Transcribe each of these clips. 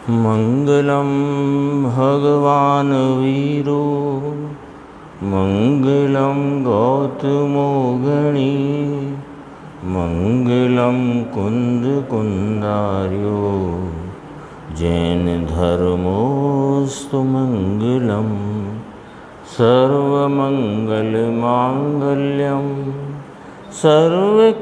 मंगलम भगवान वीरो मंगलम गौतमो गणी मंगलम कुंद कुंदार्यो जैन धर्मोस्तु मंगलम सर्वमंगल मांगल्यम सर्वकल्याणकारकम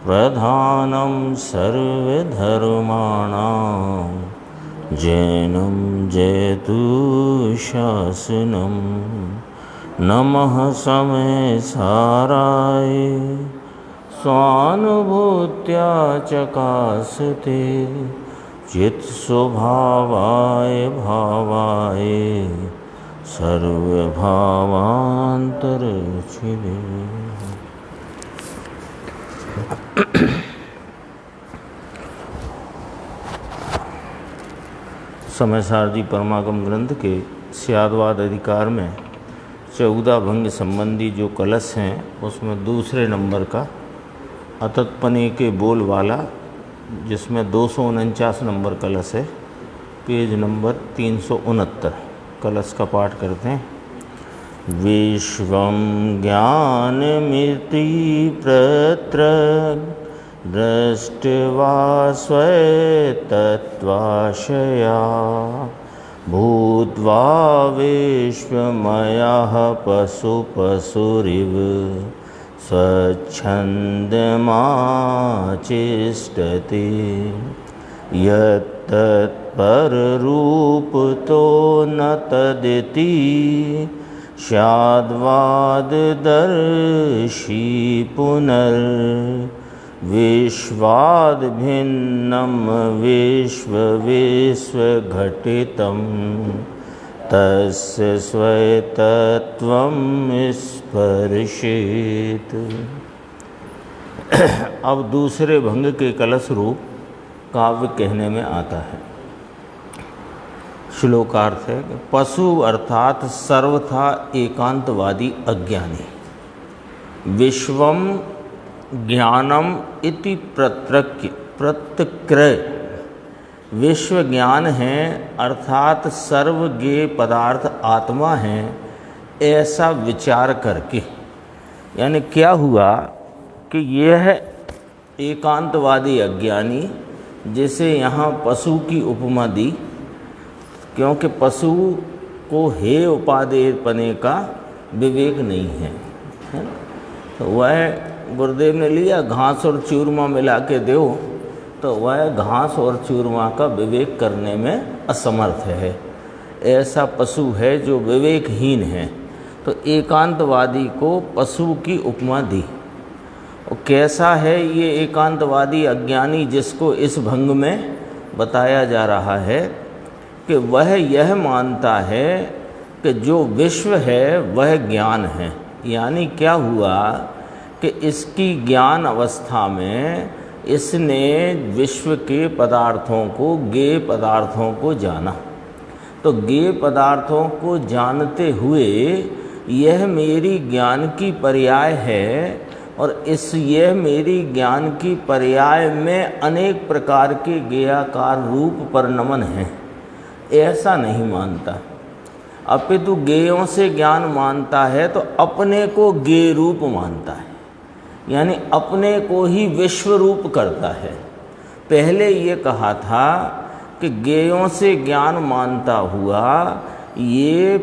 प्रधानम सर्वधर्माणां जैनम जयतु शासनम नमः समय साराय स्वानुभूत्या चकासते चित स्वभावाय भावाय सर्वभावांतरचिवे। समय सारजी परमागम ग्रंथ के स्यादवाद अधिकार में 14 भंग संबंधी जो कलश हैं उसमें दूसरे नंबर का अतत्पने के बोल वाला, जिसमें 249 नंबर कलश है, पेज नंबर 369 कलश का पाठ करते हैं। विश्वं ज्ञानमिति प्रत्रग दृष्ट्वा स्वतत्त्वाशया भूत्वा विश्वमयः पशुपशुरिव स्वच्छन्दमाचेष्टते यत्तत्पररूपतो न तदिति स्याद्वाददर्शी पुनर्विश्वाद् भिन्नं विश्वघटितं तस्य स्वतत्वं स्पर्शेत। अब दूसरे भंग के कलश रूप काव्य कहने में आता है। श्लोकार्थ है कि पशु अर्थात सर्वथा एकांतवादी अज्ञानी, विश्वम ज्ञानम इति प्रत्यक्रय, विश्व ज्ञान है अर्थात सर्वज्ञेय पदार्थ आत्मा है, ऐसा विचार करके, यानी क्या हुआ कि यह एकांतवादी अज्ञानी, जैसे यहाँ पशु की उपमा दी, क्योंकि पशु को हे उपादेयपने का विवेक नहीं है, तो वह गुरुदेव ने लिया घास और चूरमा मिला के दो, तो वह घास और चूरमा का विवेक करने में असमर्थ है। ऐसा पशु है जो विवेकहीन है। तो एकांतवादी को पशु की उपमा दी। और कैसा है ये एकांतवादी अज्ञानी जिसको इस भंग में बताया जा रहा है कि वह यह मानता है कि जो विश्व है वह ज्ञान है। यानी क्या हुआ कि इसकी ज्ञान अवस्था में इसने विश्व के पदार्थों को, ज्ञेय पदार्थों को जाना। तो ज्ञेय पदार्थों को जानते हुए यह मेरी ज्ञान की पर्याय है, और यह मेरी ज्ञान की पर्याय में अनेक प्रकार के ज्ञेयाकार रूप परिणमन हैं, ऐसा नहीं मानता। अपितु ज्ञेयों से ज्ञान मानता है तो अपने को ज्ञेय रूप मानता है, यानी अपने को ही विश्व रूप करता है। पहले ये कहा था कि ज्ञेयों से ज्ञान मानता हुआ ये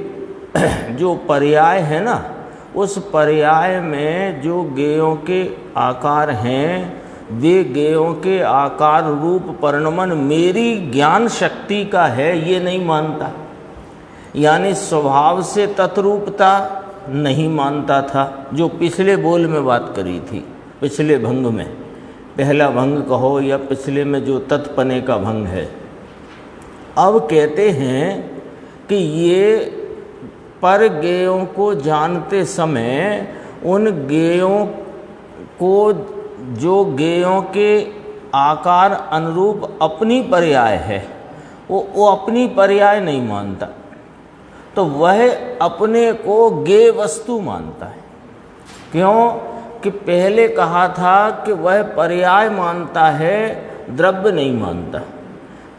जो पर्याय है ना, उस पर्याय में जो ज्ञेयों के आकार हैं वे ज्ञेयों के आकार रूप परिणमन मेरी ज्ञान शक्ति का है, ये नहीं मानता। यानी स्वभाव से तत्रूपता नहीं मानता था, जो पिछले बोल में बात करी थी, पिछले भंग में, पहला भंग कहो या पिछले में जो तत्पने का भंग है। अब कहते हैं कि ये पर ज्ञेयों को जानते समय उन ज्ञेयों को, जो ज्ञेयों के आकार अनुरूप अपनी पर्याय है, वो अपनी पर्याय नहीं मानता, तो वह अपने को ज्ञेय वस्तु मानता है। क्यों कि पहले कहा था कि वह पर्याय मानता है द्रव्य नहीं मानता।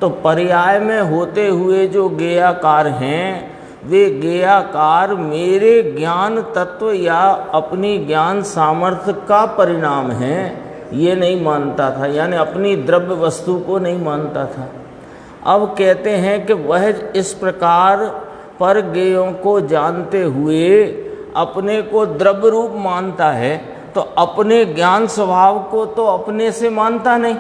तो पर्याय में होते हुए जो ज्ञेयाकार हैं वे ज्ञेयाकार मेरे ज्ञान तत्व या अपनी ज्ञान सामर्थ्य का परिणाम है, ये नहीं मानता था, यानी अपनी द्रव्य वस्तु को नहीं मानता था। अब कहते हैं कि वह इस प्रकार पर ज्ञेयों को जानते हुए अपने को द्रव्य रूप मानता है, तो अपने ज्ञान स्वभाव को तो अपने से मानता नहीं,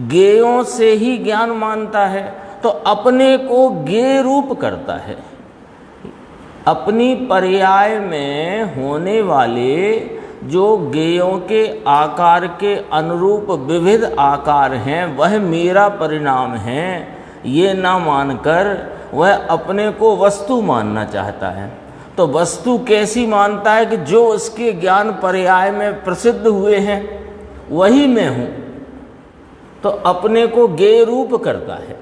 ज्ञेयों से ही ज्ञान मानता है, तो अपने को ज्ञेय रूप करता है। अपनी पर्याय में होने वाले जो ज्ञेयों के आकार के अनुरूप विविध आकार हैं वह मेरा परिणाम है, ये ना मानकर वह अपने को वस्तु मानना चाहता है। तो वस्तु कैसी मानता है कि जो उसके ज्ञान पर्याय में प्रसिद्ध हुए हैं वही मैं हूँ, तो अपने को ज्ञेय रूप करता है।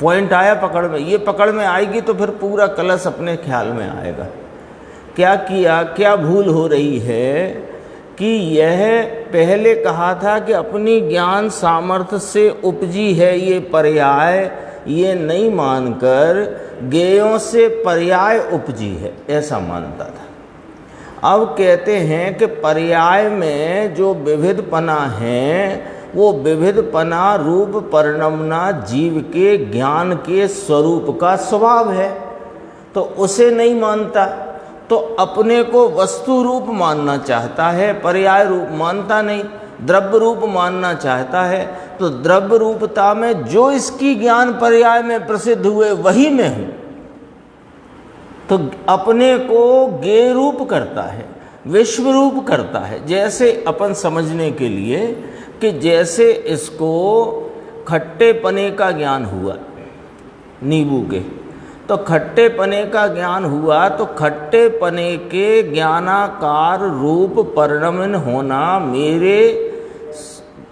पॉइंट आया पकड़ में? ये पकड़ में आएगी तो फिर पूरा कलश अपने ख्याल में आएगा। क्या किया, क्या भूल हो रही है कि यह पहले कहा था कि अपनी ज्ञान सामर्थ्य से उपजी है ये पर्याय, ये नहीं मानकर ज्ञेयों से पर्याय उपजी है ऐसा मानता था। अब कहते हैं कि पर्याय में जो विविधपना है वो विविधपना रूप परिणमना जीव के ज्ञान के स्वरूप का स्वभाव है, तो उसे नहीं मानता, तो अपने को वस्तु रूप मानना चाहता है, पर्याय रूप मानता नहीं, द्रव्य रूप मानना चाहता है। तो द्रव्य रूपता में जो इसकी ज्ञान पर्याय में प्रसिद्ध हुए वही मैं हूँ, तो अपने को ज्ञेय रूप करता है, विश्व रूप करता है। जैसे अपन समझने के लिए कि जैसे इसको खट्टे पने का ज्ञान हुआ नींबू के, तो खट्टे पने का ज्ञान हुआ तो खट्टे पने के ज्ञानाकार रूप परिणमन होना मेरे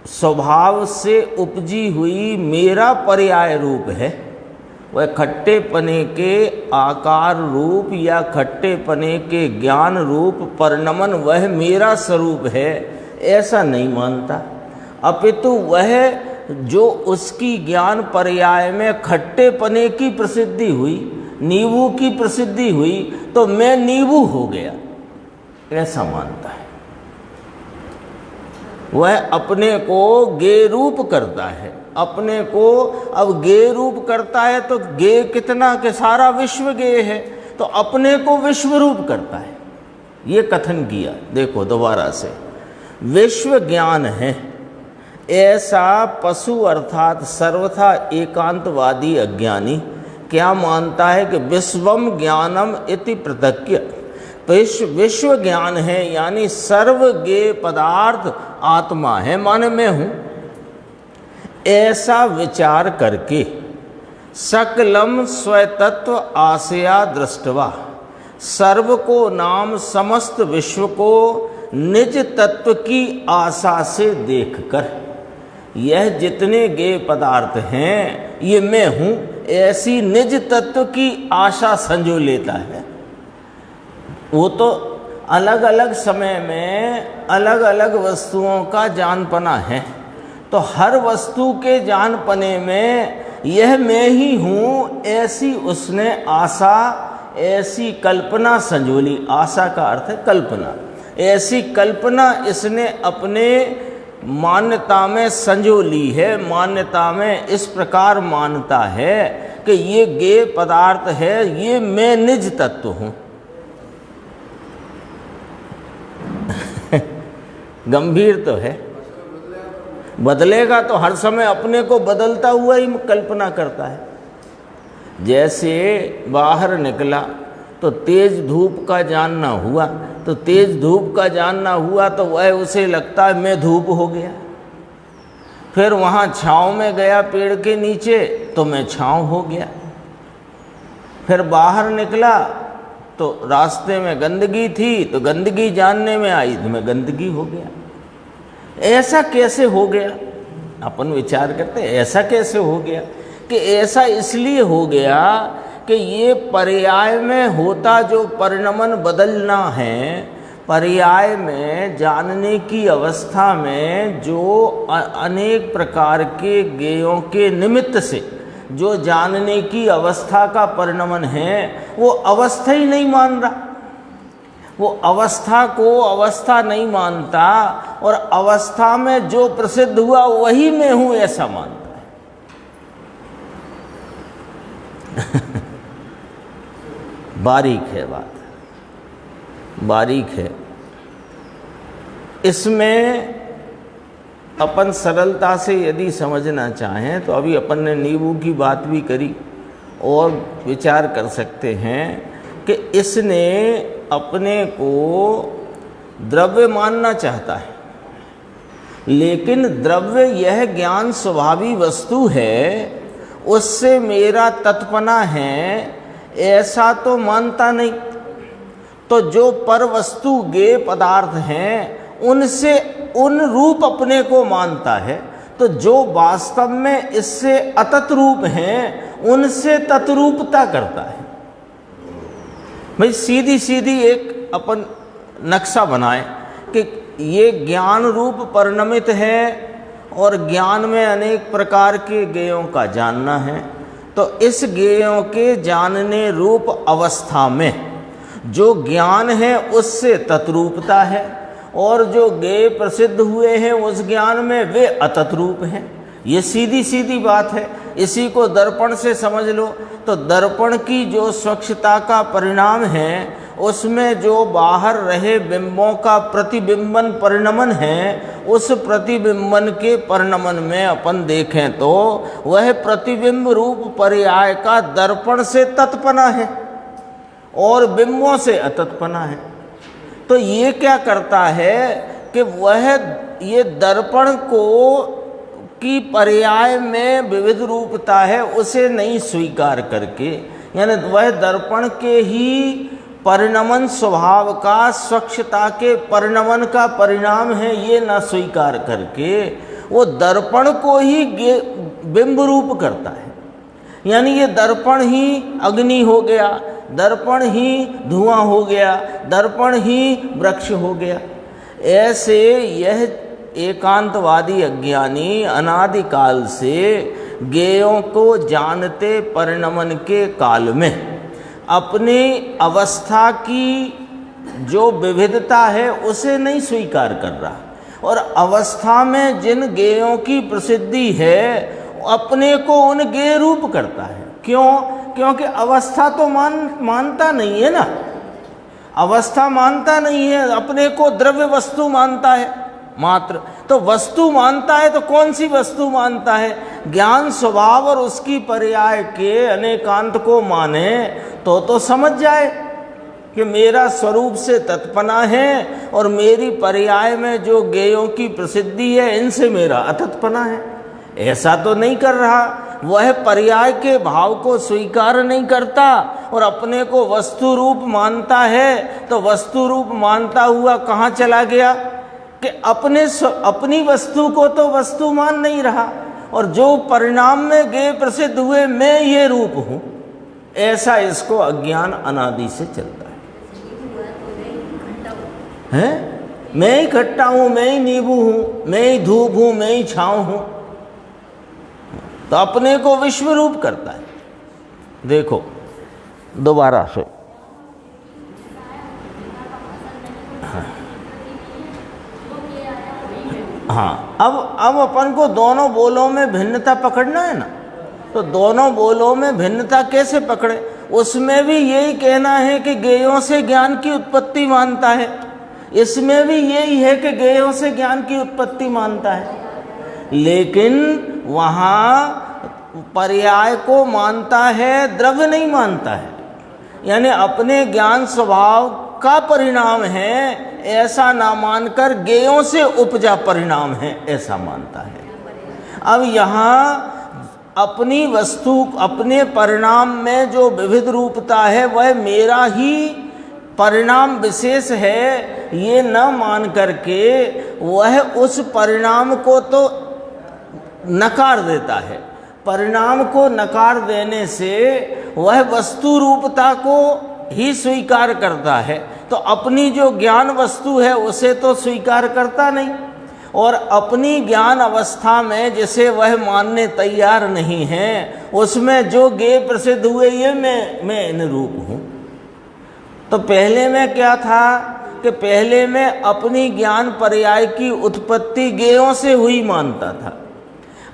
स्वभाव से उपजी हुई मेरा पर्याय रूप है। वह खट्टे पने के आकार रूप या खट्टे पने के ज्ञान रूप परिणमन वह मेरा स्वरूप है ऐसा नहीं मानता, अपितु वह जो उसकी ज्ञान पर्याय में खट्टे पने की प्रसिद्धि हुई, नींबू की प्रसिद्धि हुई, तो मैं नींबू हो गया ऐसा मानता है। वह अपने को ज्ञेय रूप करता है, अपने को अब ज्ञेय रूप करता है तो ज्ञेय कितना कि सारा विश्व ज्ञेय है, तो अपने को विश्व रूप करता है। ये कथन किया, देखो दोबारा से, विश्व ज्ञान है ऐसा पशु अर्थात सर्वथा एकांतवादी अज्ञानी क्या मानता है कि विश्वम ज्ञानम इति पृथक्य, विश्व ज्ञान है यानी सर्वज्ञेय पदार्थ आत्मा है, माने मैं हूँ, ऐसा विचार करके सकलम स्वतत्व आशया दृष्टवा, सर्व को नाम समस्त विश्व को निज तत्व की आशा से देखकर, यह जितने ज्ञेय पदार्थ हैं ये मैं हूँ ऐसी निज तत्व की आशा संजो लेता है। वो तो अलग अलग समय में अलग अलग वस्तुओं का जानपना है, तो हर वस्तु के जानपने में यह मैं ही हूँ ऐसी उसने आशा, ऐसी कल्पना संजोली। आशा का अर्थ है कल्पना। ऐसी कल्पना इसने अपने मान्यता में संजो ली है, मान्यता में इस प्रकार मानता है कि ये ज्ञेय पदार्थ है, ये मैं निज तत्व हूँ। गंभीर तो है, बदलेगा तो हर समय अपने को बदलता हुआ ही कल्पना करता है। जैसे बाहर निकला तो तेज धूप का जानना हुआ, तो तेज धूप का जानना हुआ तो वह उसे लगता है मैं धूप हो गया। फिर वहाँ छाँव में गया पेड़ के नीचे तो मैं छाँव हो गया। फिर बाहर निकला तो रास्ते में गंदगी थी तो गंदगी जानने में आई तो मैं गंदगी हो गया। ऐसा कैसे हो गया? अपन विचार करते ऐसा कैसे हो गया? कि ऐसा इसलिए हो गया कि ये पर्याय में होता जो परिणमन बदलना है, पर्याय में जानने की अवस्था में जो अनेक प्रकार के ज्ञेयों के निमित्त से जो जानने की अवस्था का परिणमन है वो अवस्था ही नहीं मान रहा, वो अवस्था को अवस्था नहीं मानता और अवस्था में जो प्रसिद्ध हुआ वही मैं हूं ऐसा मानता है। बारीक है बात, बारीक है। इसमें अपन सरलता से यदि समझना चाहें तो अभी अपन ने नींबू की बात भी करी और विचार कर सकते हैं कि इसने अपने को द्रव्य मानना चाहता है, लेकिन द्रव्य यह ज्ञान स्वभावी वस्तु है, उससे मेरा तत्पना है ऐसा तो मानता नहीं। तो जो पर वस्तु ज्ञेय पदार्थ हैं उनसे उन रूप अपने को मानता है, तो जो वास्तव में इससे अतत रूप हैं उनसे तत्रूपता करता है। भाई सीधी सीधी एक अपन नक्शा बनाए कि ये ज्ञान रूप परिणमित है और ज्ञान में अनेक प्रकार के ज्ञेयों का जानना है, तो इस ज्ञेयों के जानने रूप अवस्था में जो ज्ञान है उससे तत्रूपता है और जो ज्ञेय प्रसिद्ध हुए हैं उस ज्ञान में वे अतत रूप हैं। ये सीधी सीधी बात है। इसी को दर्पण से समझ लो तो दर्पण की जो स्वच्छता का परिणाम है उसमें जो बाहर रहे बिंबों का प्रतिबिंबन परिणमन है, उस प्रतिबिंबन के परिणमन में अपन देखें तो वह प्रतिबिंब रूप पर्याय का दर्पण से तत्पना है और बिंबों से अतत्पना है। तो ये क्या करता है कि वह ये दर्पण को की पर्याय में विविध रूपता है उसे नहीं स्वीकार करके, यानी वह दर्पण के ही परिणमन स्वभाव का स्वच्छता के परिणमन का परिणाम है ये न स्वीकार करके वो दर्पण को ही बिंब रूप करता है। यानी ये दर्पण ही अग्नि हो गया, दर्पण ही धुआं हो गया, दर्पण ही वृक्ष हो गया। ऐसे यह एकांतवादी अज्ञानी अनादिकाल से ज्ञेयों को जानते परिणमन के काल में अपनी अवस्था की जो विविधता है उसे नहीं स्वीकार कर रहा और अवस्था में जिन ज्ञेयों की प्रसिद्धि है अपने को उन ज्ञेय रूप करता है। क्यों? क्योंकि अवस्था तो मानता नहीं है ना, अवस्था मानता नहीं है, अपने को द्रव्य वस्तु मानता है मात्र। तो वस्तु मानता है तो कौन सी वस्तु मानता है? ज्ञान स्वभाव और उसकी पर्याय के अनेकांत को माने तो समझ जाए कि मेरा स्वरूप से तत्पना है और मेरी पर्याय में जो ज्ञेयों की प्रसिद्धि है इनसे मेरा अतत्पना है। ऐसा तो नहीं कर रहा, वह पर्याय के भाव को स्वीकार नहीं करता और अपने को वस्तु रूप मानता है। तो वस्तु रूप मानता हुआ कहाँ चला गया कि अपनी वस्तु को तो वस्तु मान नहीं रहा और जो परिणाम में ज्ञेय प्रसिद्ध हुए मैं ये रूप हूँ, ऐसा इसको अज्ञान अनादि से चलता है। मैं ही खट्टा हूँ, मैं ही नींबू हूँ, मैं ही धूप हूँ, मैं ही छाँव हूँ, तो अपने को विश्व रूप करता है। देखो दोबारा से हाँ, अब अपन को दोनों बोलों में भिन्नता पकड़ना है ना, तो दोनों बोलों में भिन्नता कैसे पकड़े? उसमें भी यही कहना है कि ज्ञेयों से ज्ञान की उत्पत्ति मानता है, इसमें भी यही है कि ज्ञेयों से ज्ञान की उत्पत्ति मानता है, लेकिन वहाँ पर्याय को मानता है, द्रव्य नहीं मानता है। यानी अपने ज्ञान स्वभाव का परिणाम है ऐसा ना मानकर ज्ञेयों से उपजा परिणाम है ऐसा मानता है। अब यहाँ अपनी वस्तु अपने परिणाम में जो विविध रूपता है वह मेरा ही परिणाम विशेष है ये न मान करके वह उस परिणाम को तो नकार देता है। परिणाम को नकार देने से वह वस्तु रूपता को ही स्वीकार करता है तो अपनी जो ज्ञान वस्तु है उसे तो स्वीकार करता नहीं, और अपनी ज्ञान अवस्था में जिसे वह मानने तैयार नहीं है उसमें जो ज्ञेय प्रसिद्ध हुए ये मैं इन रूप हूँ। तो पहले में क्या था कि पहले में अपनी ज्ञान पर्याय की उत्पत्ति ज्ञेयों से हुई मानता था,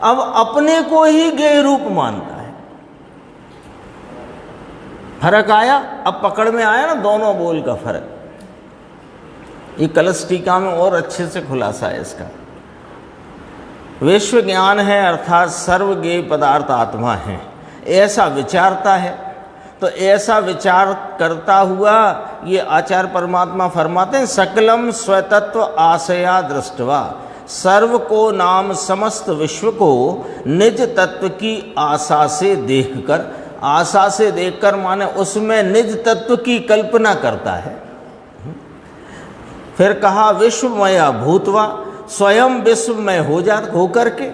अब अपने को ही ज्ञेय रूप मानता है। फर्क आया, अब पकड़ में आया ना दोनों बोल का फर्क। ये कलश टीका में और अच्छे से खुलासा है इसका। विश्व ज्ञान है अर्थात सर्व ज्ञेय पदार्थ आत्मा है, ऐसा विचारता है। तो ऐसा विचार करता हुआ ये आचार्य परमात्मा फरमाते हैं, सकलम स्वतत्व आशया दृष्टवा, सर्व को नाम समस्त विश्व को निज तत्व की आशा से देखकर, आशा से देखकर माने उसमें निज तत्व की कल्पना करता है। फिर कहा विश्वमया भूतवा, स्वयं विश्वमय हो करके,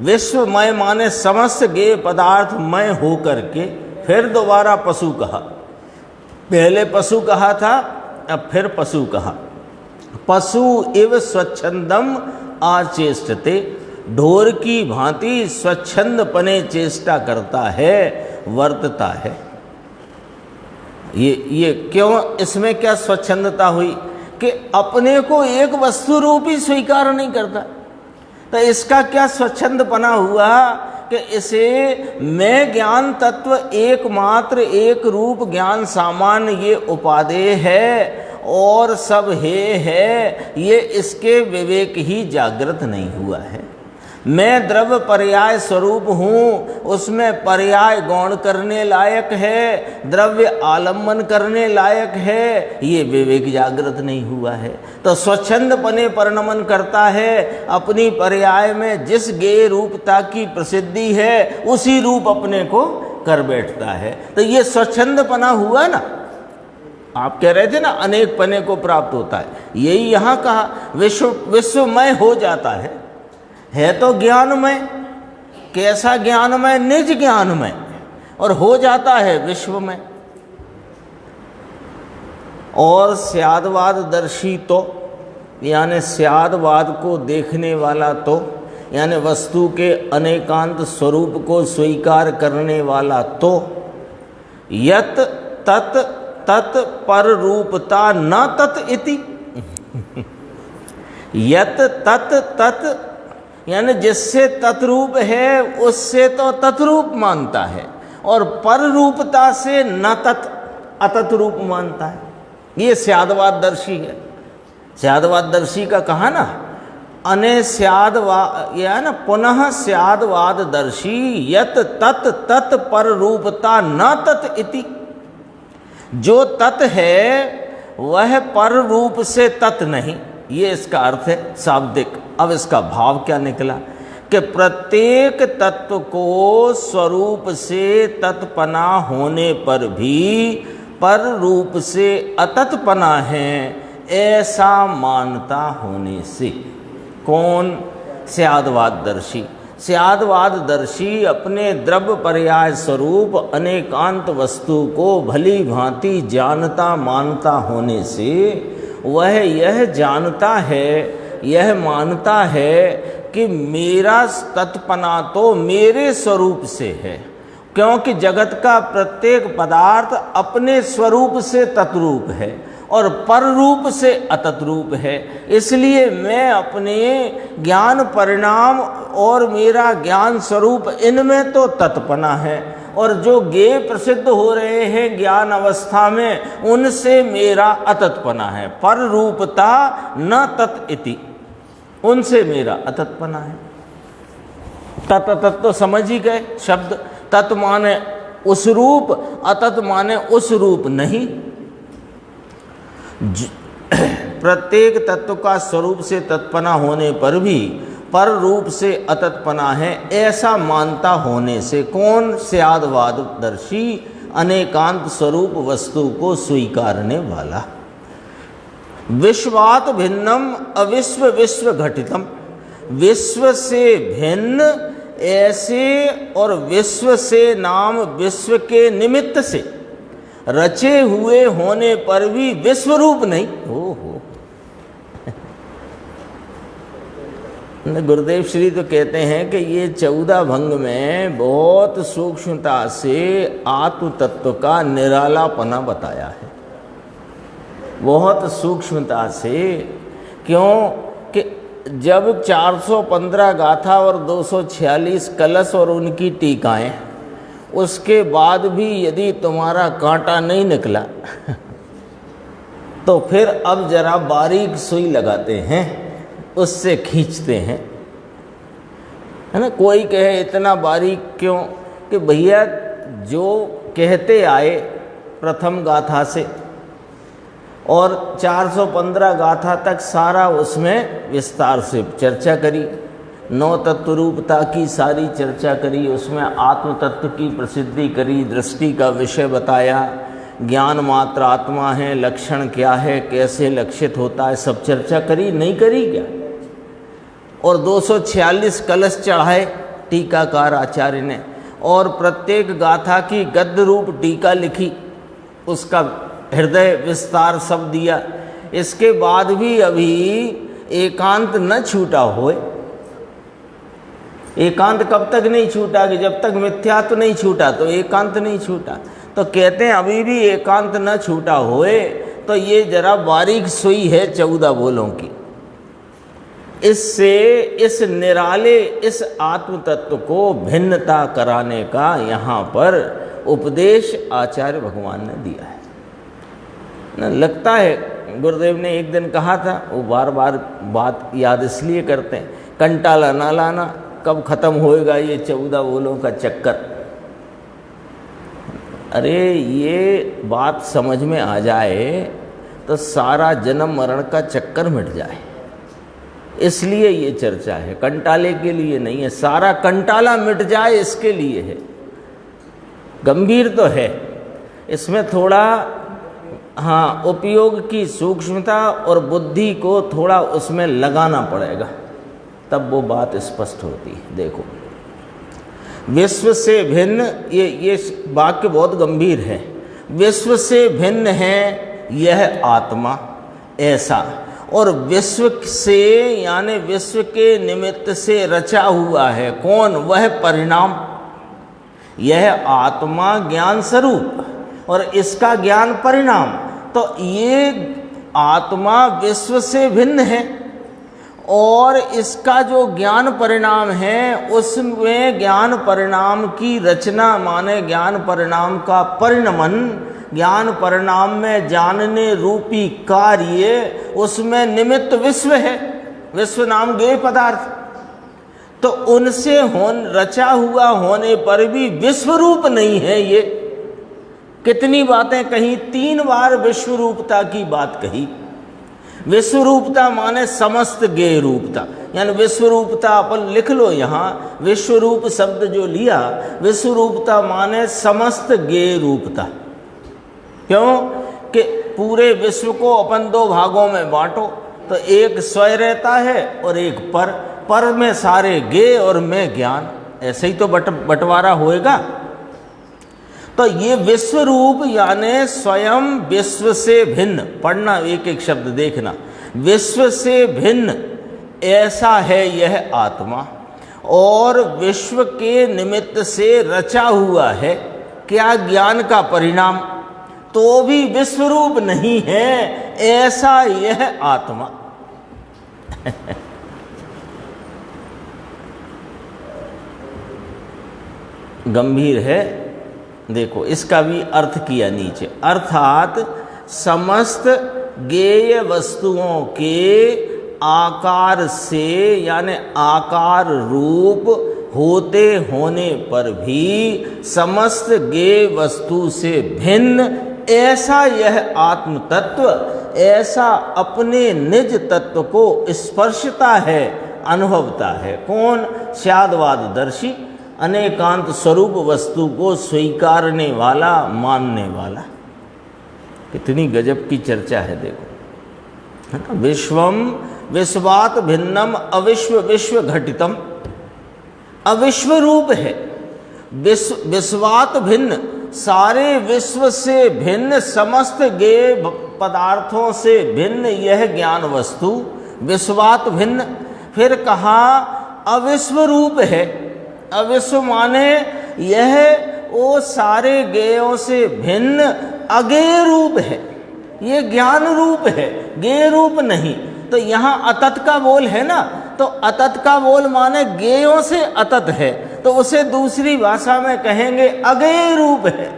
विश्वमय माने समस्त ज्ञेय पदार्थ मय हो करके। फिर दोबारा पशु कहा, पहले पशु कहा था, अब फिर पशु कहा। पशु इव स्वच्छंदम आचेष्टते, ढोर की भांति स्वच्छंद पने चेष्टा करता है, वर्तता है। ये क्यों, इसमें क्या स्वच्छंदता हुई कि अपने को एक वस्तु रूप ही स्वीकार नहीं करता। तो इसका क्या स्वच्छंदपना हुआ कि इसे मैं ज्ञान तत्व एकमात्र एक रूप ज्ञान सामान्य ये उपादेय है और सब है, ये इसके विवेक ही जागृत नहीं हुआ है। मैं द्रव्य पर्याय स्वरूप हूँ, उसमें पर्याय गौण करने लायक है, द्रव्य आलम्बन करने लायक है, ये विवेक जागृत नहीं हुआ है। तो स्वच्छंदपने परिणमन करता है, अपनी पर्याय में जिस ज्ञेय रूपता की प्रसिद्धि है उसी रूप अपने को कर बैठता है। तो ये स्वच्छंदपना हुआ ना। आप कह रहे थे ना अनेक पने को प्राप्त होता है, यही यहाँ कहा विश्वमय हो जाता है तो ज्ञानमय। कैसा ज्ञानमय? निज ज्ञानमय, और हो जाता है विश्वमय। और स्यादवाद दर्शी तो यानी स्यादवाद को देखने वाला तो यानी वस्तु के अनेकांत स्वरूप को स्वीकार करने वाला तो यत तत् तत् पर रूपता न तत् इति यत तत् तत् यानी जिससे तत्रूप है उससे तो तत्रूप मानता है, और पर रूपता से न तत् अतत रूप मानता है। ये स्यादवाद दर्शी है। स्यादवाद दर्शी का कहा ना अने स्यादवाद या ना पुनः स्यादवाद दर्शी यत तत् तत् पर रूपता न तत् इति, जो तत् है वह पर रूप से तत् नहीं। ये इसका अर्थ है शाब्दिक। अब इसका भाव क्या निकला कि प्रत्येक तत्व को स्वरूप से तत्पना होने पर भी पर रूप से अतत्पना है ऐसा मानता होने से। कौन? स्यादवाददर्शी। स्यादवाददर्शी अपने द्रव्य पर्याय स्वरूप अनेकांत वस्तु को भली भांति जानता मानता होने से वह यह जानता है, यह मानता है कि मेरा तत्पना तो मेरे स्वरूप से है, क्योंकि जगत का प्रत्येक पदार्थ अपने स्वरूप से तत्रूप है और पर रूप से अतत्रूप है। इसलिए मैं अपने ज्ञान परिणाम और मेरा ज्ञान स्वरूप इनमें तो तत्पना है, और जो ज्ञेय प्रसिद्ध हो रहे हैं ज्ञान अवस्था में उनसे मेरा अतत्पना है। पर रूपता न तत् इति, उनसे मेरा अतत्पना है। तत् तत् तो समझ ही गए शब्द। तत् माने उस रूप, अतत् माने उस रूप नहीं। प्रत्येक तत्व का स्वरूप से तत्पना होने पर भी पर रूप से अतत्पना है ऐसा मानता होने से। कौन? स्यादवाददर्शी, अनेकांत स्वरूप वस्तु को स्वीकारने वाला। विश्वात भिन्नम अविश्व विश्व घटितम, विश्व से भिन्न ऐसे और विश्व से नाम विश्व के निमित्त से रचे हुए होने पर भी विश्वरूप नहीं। हो गुरुदेव श्री तो कहते हैं कि ये 14 भंग में बहुत सूक्ष्मता से आत्म तत्व का निरालापना बताया है, बहुत सूक्ष्मता से। क्यों कि जब 415 गाथा और 246 कलश और उनकी टीकाएं, उसके बाद भी यदि तुम्हारा कांटा नहीं निकला तो फिर अब जरा बारीक सुई लगाते हैं, उससे खींचते हैं, है ना। कोई कहे इतना बारीक क्यों, कि भैया जो कहते आए प्रथम गाथा से और 415 गाथा तक सारा उसमें विस्तार से चर्चा करी, 9 तत्व रूपता की सारी चर्चा करी, उसमें आत्म तत्व की प्रसिद्धि करी, दृष्टि का विषय बताया, ज्ञान मात्र आत्मा है, लक्षण क्या है, कैसे लक्षित होता है, सब चर्चा करी, नहीं करी क्या। और 246 कलश चढ़ाए टीकाकार आचार्य ने, और प्रत्येक गाथा की गद्य रूप टीका लिखी, उसका हृदय विस्तार सब दिया। इसके बाद भी अभी एकांत न छूटा होए। एकांत कब तक नहीं छूटा, कि जब तक मिथ्यात्व नहीं छूटा तो एकांत नहीं छूटा। तो कहते हैं अभी भी एकांत न छूटा होए, तो ये जरा बारीक सुई है 14 बोलों की। इससे इस निराले इस आत्म तत्व को भिन्नता कराने का यहाँ पर उपदेश आचार्य भगवान ने दिया है ना। लगता है गुरुदेव ने एक दिन कहा था, वो बार बार बात याद इसलिए करते हैं, कंटाला ना लाना, कब खत्म होएगा ये 14 बोलों का चक्कर। अरे ये बात समझ में आ जाए तो सारा जन्म मरण का चक्कर मिट जाए, इसलिए ये चर्चा है, कंटाले के लिए नहीं है। सारा कंटाला मिट जाए इसके लिए है। गंभीर तो है, इसमें थोड़ा हाँ उपयोग की सूक्ष्मता और बुद्धि को थोड़ा उसमें लगाना पड़ेगा, तब वो बात स्पष्ट होती है। देखो, विश्व से भिन्न, ये वाक्य बहुत गंभीर है। विश्व से भिन्न है यह आत्मा, ऐसा, और विश्व से यानी विश्व के निमित्त से रचा हुआ है कौन, वह परिणाम। यह आत्मा ज्ञान स्वरूप और इसका ज्ञान परिणाम। तो ये आत्मा विश्व से भिन्न है और इसका जो ज्ञान परिणाम है उसमें ज्ञान परिणाम की रचना, माने ज्ञान परिणाम का परिणमन, ज्ञान परिणाम में जानने रूपी कार्य, उसमें निमित्त विश्व है, विश्व नाम ज्ञेय पदार्थ। तो उनसे रचा हुआ होने पर भी विश्वरूप नहीं है ये। कितनी बातें कही, 3 बार विश्वरूपता की बात कही। विश्वरूपता माने समस्त ज्ञेय रूपता, यानी विश्वरूपता अपन लिख लो यहाँ, विश्वरूप शब्द जो लिया, विश्वरूपता माने समस्त ज्ञेय रूपता। क्यों कि पूरे विश्व को अपन 2 भागों में बांटो, तो एक स्वयं रहता है और एक पर में सारे ज्ञेय और में ज्ञान, ऐसे ही तो बंटवारा होएगा। तो ये विश्व रूप यानी स्वयं विश्व से भिन्न, पढ़ना एक एक शब्द देखना, विश्व से भिन्न ऐसा है यह आत्मा, और विश्व के निमित्त से रचा हुआ है क्या, ज्ञान का परिणाम, तो भी विश्वरूप नहीं है ऐसा यह आत्मा। गंभीर है। देखो इसका भी अर्थ किया नीचे, अर्थात समस्त ज्ञेय वस्तुओं के आकार से यानी आकार रूप होते होने पर भी समस्त ज्ञेय वस्तु से भिन्न ऐसा यह आत्म तत्व, ऐसा अपने निज तत्व को स्पर्शता है, अनुभवता है। कौन? स्यादवाददर्शी, अनेकांत स्वरूप वस्तु को स्वीकारने वाला, मानने वाला। कितनी गजब की चर्चा है, देखो, है ना। विश्वम विश्वात भिन्नम अविश्व विश्व घटितम, अविश्व रूप है, विश्वात भिन्न सारे विश्व से भिन्न, समस्त ज्ञेय पदार्थों से भिन्न यह ज्ञान वस्तु विश्वात भिन्न। फिर कहा अविश्व रूप है। अविश्व माने यह वो सारे ज्ञेयों से भिन्न अज्ञेय रूप है, ये ज्ञान रूप है, ज्ञेय रूप नहीं। तो यहाँ अतत का बोल है ना, तो अतत का बोल माने ज्ञेयों से अतत है, तो उसे दूसरी भाषा में कहेंगे अज्ञेय रूप है।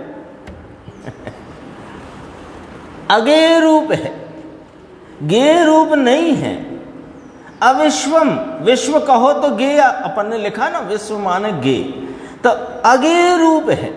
अज्ञेय रूप है, ज्ञेय रूप नहीं है। अविश्वम, विश्व कहो तो ज्ञेय, अपन ने लिखा ना विश्व माने ज्ञेय, तो अज्ञेय रूप है।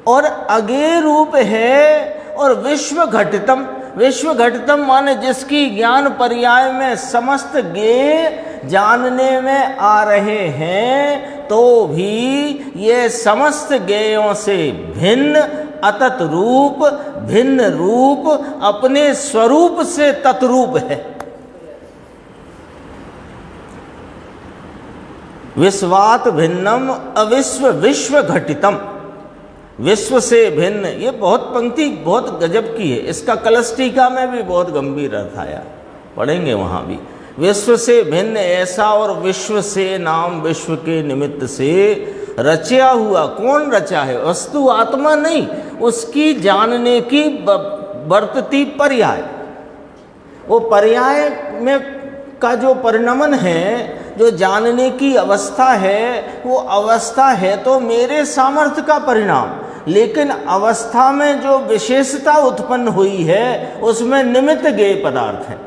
और अज्ञेय रूप है और विश्व घटितम, विश्व घटितम माने जिसकी ज्ञान पर्याय में समस्त ज्ञेय जानने में आ रहे हैं, तो भी ये समस्त ज्ञेयों से भिन्न अतत रूप, भिन्न रूप, अपने स्वरूप से तत्रूप है। विश्वात भिन्नम अविश्व विश्व घटितम, विश्व से भिन्न। ये बहुत पंक्ति बहुत गजब की है, इसका कलश टीका में भी बहुत गंभीर अर्थ आया, पढ़ेंगे वहाँ भी। विश्व से भिन्न ऐसा और विश्व से नाम विश्व के निमित्त से रचा हुआ। कौन रचा है? वस्तु आत्मा नहीं, उसकी जानने की वर्तती पर्याय। वो पर्याय में का जो परिणमन है, जो जानने की अवस्था है, वो अवस्था है तो मेरे सामर्थ्य का परिणाम, लेकिन अवस्था में जो विशेषता उत्पन्न हुई है उसमें निमित्त ज्ञेय पदार्थ हैं।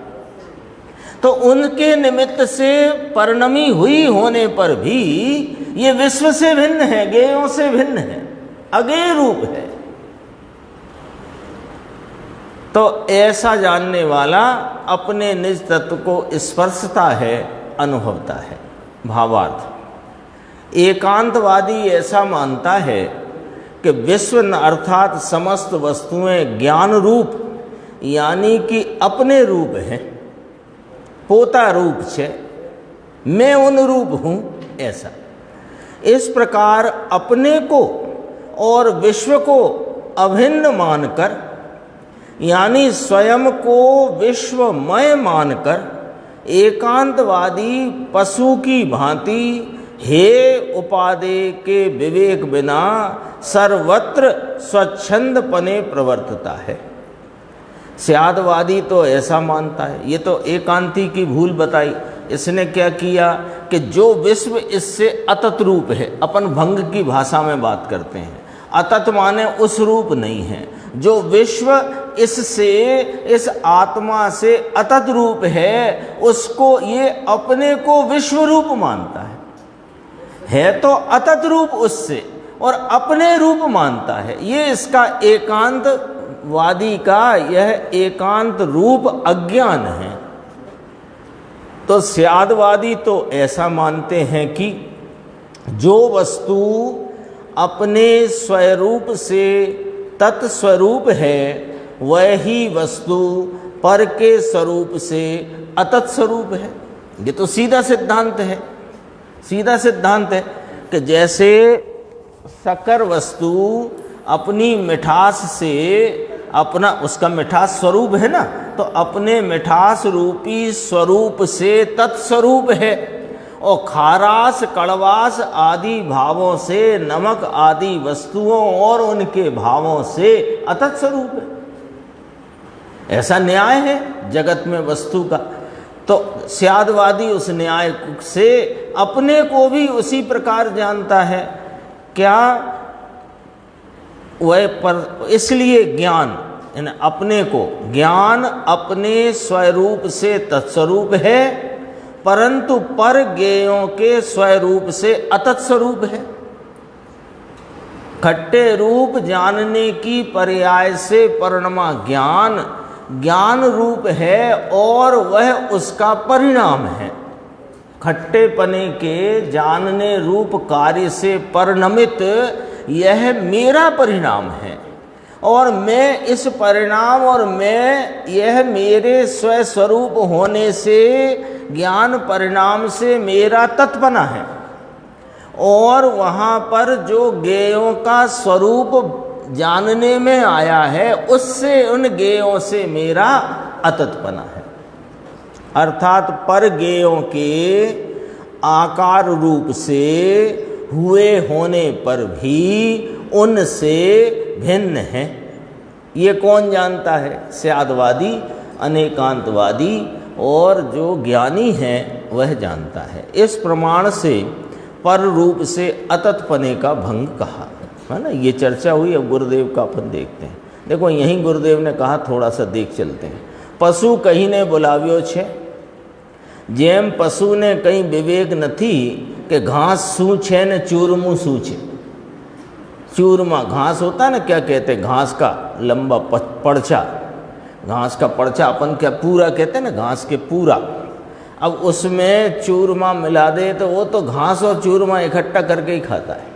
तो उनके निमित्त से परिणमी हुई होने पर भी ये विश्व से भिन्न है, ज्ञेयों से भिन्न है, अज्ञेय रूप है। तो ऐसा जानने वाला अपने निज तत्व को स्पर्शता है, अनुभवता है। भावार्थ, एकांतवादी ऐसा मानता है कि विश्व अर्थात समस्त वस्तुएं ज्ञान रूप यानी कि अपने रूप हैं, पोता रूप से मैं उन रूप हूँ, ऐसा। इस प्रकार अपने को और विश्व को अभिन्न मानकर यानी स्वयं को विश्वमय मानकर एकांतवादी पशु की भांति हे उपादेय के विवेक बिना सर्वत्र स्वच्छंदपने प्रवर्तता है। स्यादवादी तो ऐसा मानता है। ये तो एकांती की भूल बताई। इसने क्या किया कि जो विश्व इससे अतत रूप है, अपन भंग की भाषा में बात करते हैं, अतत माने उस रूप नहीं है। जो विश्व इससे, इस आत्मा से अतत रूप है, उसको ये अपने को विश्व रूप मानता है तो अतत रूप उससे, और अपने रूप मानता है। ये इसका एकांतवादी का यह एकांत रूप अज्ञान है। तो स्यादवादी तो ऐसा मानते हैं कि जो वस्तु अपने स्वरूप से तत्स्वरूप है, वही वस्तु पर के स्वरूप से अतत स्वरूप है। ये तो सीधा सिद्धांत है, सीधा सिद्धांत है कि जैसे शक्कर वस्तु अपनी मिठास से अपना, उसका मिठास स्वरूप है ना, तो अपने मिठास रूपी स्वरूप से तत्स्वरूप है, और खारास कड़वास आदि भावों से, नमक आदि वस्तुओं और उनके भावों से अतत स्वरूप है। ऐसा न्याय है जगत में वस्तु का। तो स्यादवादी उस न्याय से अपने को भी उसी प्रकार जानता है। क्या वह पर, इसलिए ज्ञान अपने को, ज्ञान अपने स्वरूप से तत्स्वरूप है, परंतु पर ज्ञेयों के स्वरूप से अतत स्वरूप है। खट्टे रूप जानने की पर्याय से परिणमा ज्ञान ज्ञान रूप है और वह उसका परिणाम है। खट्टे पने के जानने रूप कार्य से परिणमित यह मेरा परिणाम है, और मैं इस परिणाम और मैं यह मेरे स्वस्वरूप होने से ज्ञान परिणाम से मेरा तत्पना है। और वहाँ पर जो ज्ञेयों का स्वरूप जानने में आया है, उससे उन ज्ञेयों से मेरा अततपना है। अर्थात पर ज्ञेयों के आकार रूप से हुए होने पर भी उनसे भिन्न है। ये कौन जानता है? स्यादवादी, अनेकांतवादी और जो ज्ञानी है वह जानता है। इस प्रमाण से पर रूप से अततपने का भंग कहा, है ना। ये चर्चा हुई। अब गुरुदेव का अपन देखते हैं। देखो यहीं गुरुदेव ने कहा, थोड़ा सा देख चलते हैं। पशु कहीं ने बुलाव्यो छे, जेम पशु ने कहीं विवेक नथी कि घास सूं छे ने चूरमू सूं छे। चूरमा घास होता है ना, क्या कहते हैं, घास का लंबा पर्चा, घास का पर्चा अपन क्या पूरा कहते हैं ना, घास के पूरा। अब उसमें चूरमा मिला दे तो वो तो घास और चूरमा इकट्ठा करके ही खाता है।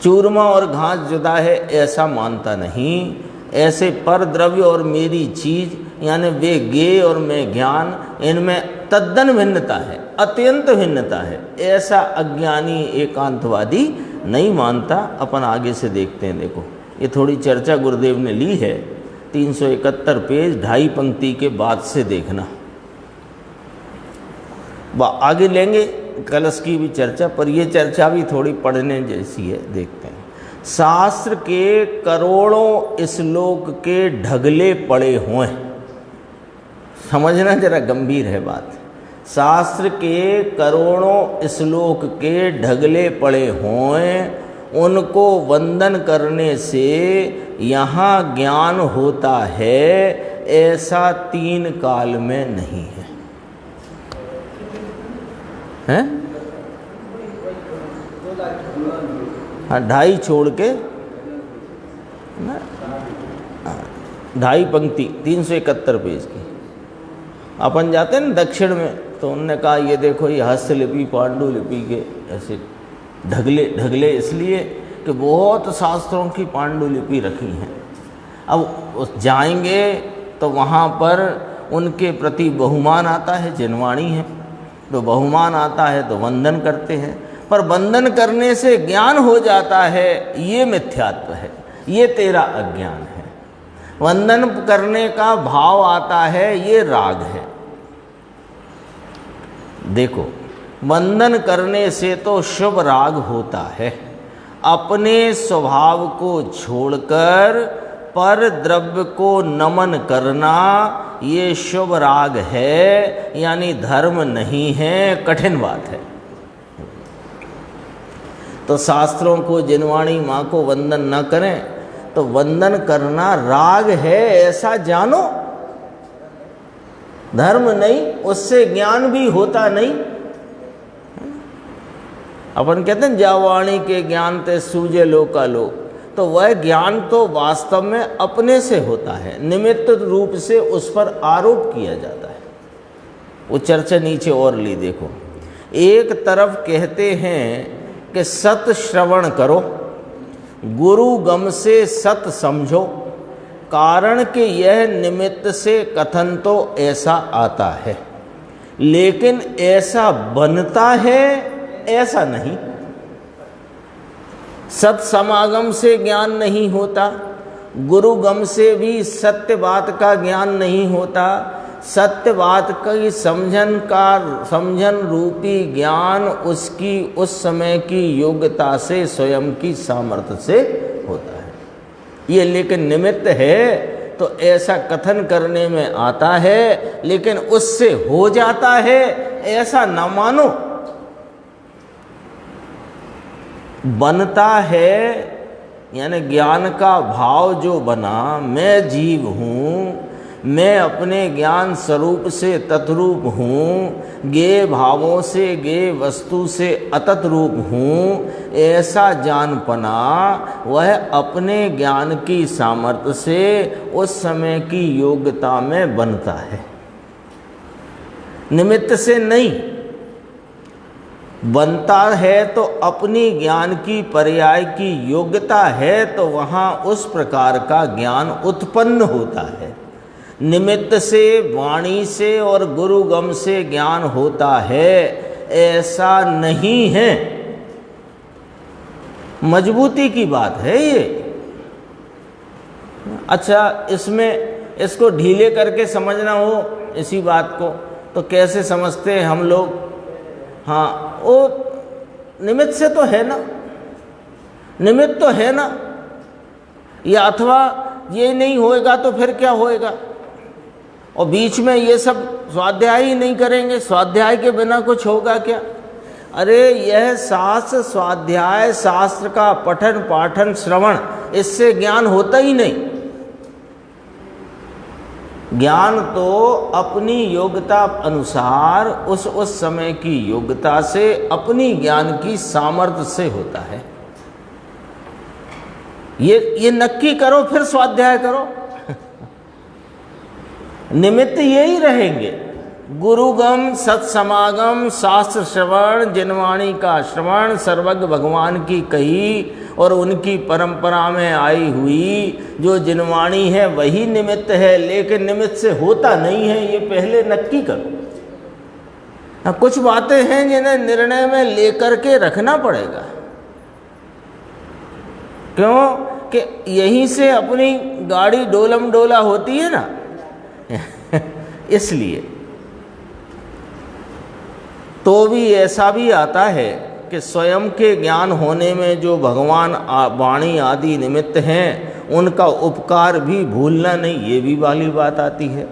चूरमा और घास जुदा है ऐसा मानता नहीं। ऐसे पर द्रव्य और मेरी चीज, यानी वे ज्ञेय और मैं ज्ञान, इनमें तद्दन भिन्नता है, अत्यंत भिन्नता है, ऐसा अज्ञानी एकांतवादी नहीं मानता। अपन आगे से देखते हैं। देखो ये थोड़ी चर्चा गुरुदेव ने ली है, 371 पेज 2.5 पंक्ति के बाद से देखना। आगे लेंगे कलश की भी चर्चा, पर ये चर्चा भी थोड़ी पढ़ने जैसी है। देखते हैं। शास्त्र के करोड़ों श्लोक के ढगले पड़े हुए, समझना जरा गंभीर है बात। शास्त्र के करोड़ों श्लोक के ढगले पड़े हों, उनको वंदन करने से यहाँ ज्ञान होता है, ऐसा 3 काल में नहीं है। हैं? हाँ, 2.5 छोड़ के 2.5 पंक्ति 371 पेज की। अपन जाते हैं ना दक्षिण में, तो उन्होंने कहा ये देखो ये हस्तलिपि पांडुलिपि के ऐसे ढगले इसलिए कि बहुत शास्त्रों की पांडुलिपि रखी हैं। अब जाएंगे तो वहाँ पर उनके प्रति बहुमान आता है, जिनवाणी है तो बहुमान आता है तो वंदन करते हैं, पर वंदन करने से ज्ञान हो जाता है, ये मिथ्यात्व है, ये तेरा अज्ञान है। वंदन करने का भाव आता है, ये राग है। देखो वंदन करने से तो शुभ राग होता है। अपने स्वभाव को छोड़कर पर द्रव्य को नमन करना ये शुभ राग है, यानी धर्म नहीं है, कठिन बात है। तो शास्त्रों को, जिनवाणी माँ को वंदन न करें तो वंदन करना राग है ऐसा जानो, धर्म नहीं, उससे ज्ञान भी होता नहीं। अपन कहते हैं जावाणी के ज्ञान ते सूझे लोका लो, तो वह ज्ञान तो वास्तव में अपने से होता है, निमित्त रूप से उस पर आरोप किया जाता है। वो चर्चा नीचे और ली। देखो एक तरफ कहते हैं कि सत श्रवण करो, गुरु गम से सत समझो, कारण कि यह निमित्त से कथन तो ऐसा आता है, लेकिन ऐसा बनता है ऐसा नहीं। सत समागम से ज्ञान नहीं होता, गुरु गम से भी सत्य बात का ज्ञान नहीं होता। सत्य बात की समझन रूपी ज्ञान उसकी उस समय की योग्यता से, स्वयं की सामर्थ्य से होता है। ये लेकिन निमित्त है तो ऐसा कथन करने में आता है, लेकिन उससे हो जाता है ऐसा न मानो। बनता है यानी ज्ञान का भाव जो बना, मैं जीव हूँ, मैं अपने ज्ञान स्वरूप से तत्रूप हूँ, ज्ञेय भावों से ज्ञेय वस्तु से अतत रूप हूँ, ऐसा जानपना वह अपने ज्ञान की सामर्थ्य से उस समय की योग्यता में बनता है, निमित्त से नहीं। बनता है तो अपनी ज्ञान की पर्याय की योग्यता है, तो वहाँ उस प्रकार का ज्ञान उत्पन्न होता है। निमित्त से, वाणी से और गुरुगम से ज्ञान होता है ऐसा नहीं है। मजबूती की बात है ये। अच्छा, इसमें इसको ढीले करके समझना हो इसी बात को तो कैसे समझते हैं हम लोग? हाँ, वो निमित्त से तो है ना, निमित्त तो है ना, या अथवा ये नहीं होएगा तो फिर क्या होएगा? और बीच में ये सब स्वाध्याय ही नहीं करेंगे, स्वाध्याय के बिना कुछ होगा क्या? अरे यह शास्त्र स्वाध्याय, शास्त्र का पठन पाठन श्रवण, इससे ज्ञान होता ही नहीं। ज्ञान तो अपनी योग्यता अनुसार उस समय की योग्यता से, अपनी ज्ञान की सामर्थ्य से होता है। ये नक्की करो, फिर स्वाध्याय करो। निमित्त यही रहेंगे, गुरुगम, सत्समागम, शास्त्र श्रवण, जिनवाणी का श्रवण, सर्वज्ञ भगवान की कही और उनकी परंपरा में आई हुई जो जिनवाणी है वही निमित्त है, लेकिन निमित्त से होता नहीं है, ये पहले नक्की करो। कुछ बातें हैं जिन्हें निर्णय में लेकर के रखना पड़ेगा, क्यों कि यहीं से अपनी गाड़ी डोलम डोला होती है ना। इसलिए तो भी ऐसा भी आता है कि स्वयं के ज्ञान होने में जो भगवान वाणी आदि निमित्त हैं उनका उपकार भी भूलना नहीं, ये भी वाली बात आती है